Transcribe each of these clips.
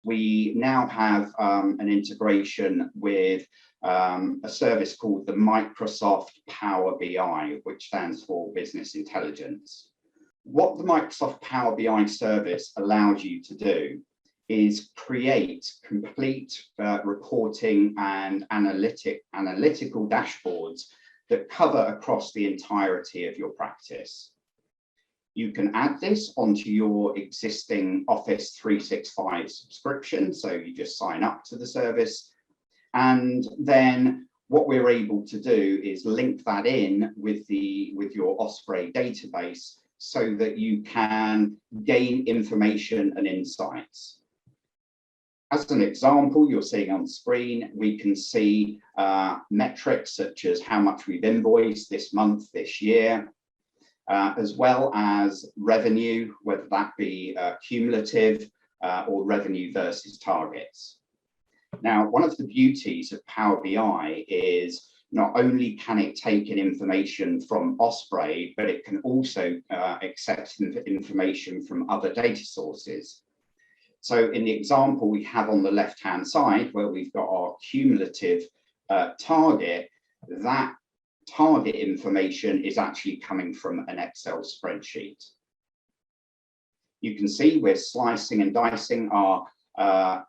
we now have an integration with a service called the Microsoft Power BI, which stands for Business Intelligence. What the Microsoft Power BI service allows you to do is create complete reporting and analytical dashboards that cover across the entirety of your practice. You can add this onto your existing Office 365 subscription, so you just sign up to the service, and then what we're able to do is link that in with your Osprey database so that you can gain information and insights. As an example, you're seeing on screen, we can see metrics such as how much we've invoiced this month, this year, as well as revenue, whether that be cumulative or revenue versus targets. Now, one of the beauties of Power BI is not only can it take in information from Osprey, but it can also accept information from other data sources. So in the example we have on the left-hand side, where we've got our cumulative target, that target information is actually coming from an Excel spreadsheet. You can see we're slicing and dicing our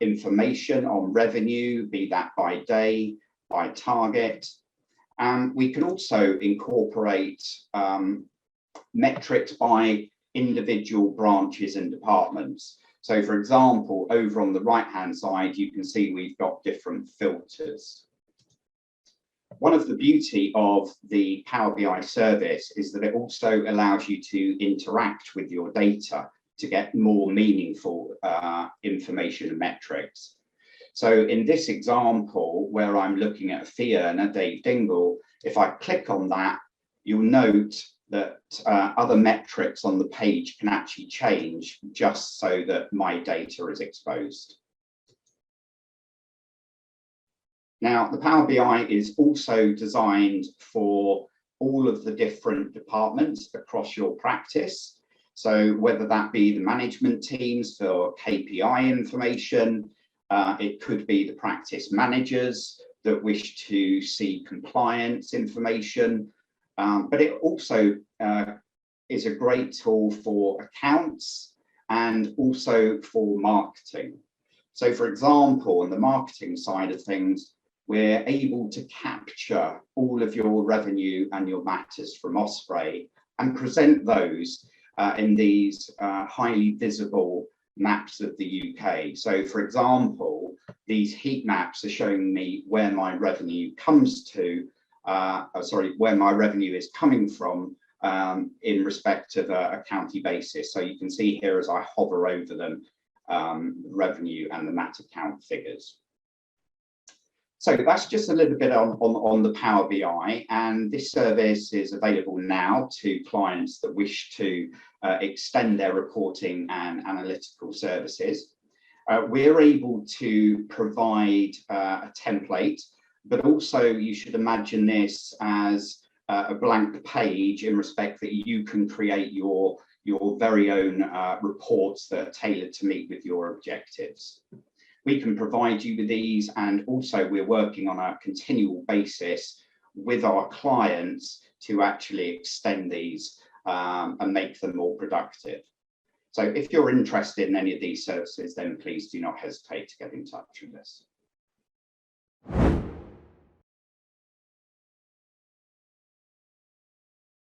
information on revenue, be that by day, by target. And we can also incorporate metrics by individual branches and departments. So for example, over on the right-hand side, you can see we've got different filters. One of the beauty of the Power BI service is that it also allows you to interact with your data to get more meaningful information and metrics. So in this example, where I'm looking at a fee earner, Dave Dingle, if I click on that, you'll note that other metrics on the page can actually change just so that my data is exposed. Now, the Power BI is also designed for all of the different departments across your practice. So whether that be the management teams for KPI information, it could be the practice managers that wish to see compliance information, but it also is a great tool for accounts and also for marketing. So for example, on the marketing side of things, we're able to capture all of your revenue and your matters from Osprey and present those in these highly visible maps of the UK. So for example, these heat maps are showing me where my revenue comes to, where my revenue is coming from in respect of a county basis. So you can see here as I hover over them, revenue and the matter count figures. So that's just a little bit on the Power BI, and this service is available now to clients that wish to extend their reporting and analytical services. We're able to provide a template, but also you should imagine this as a blank page in respect that you can create your very own reports that are tailored to meet with your objectives. We can provide you with these, and also we're working on a continual basis with our clients to actually extend these and make them more productive. So if you're interested in any of these services, then please do not hesitate to get in touch with us.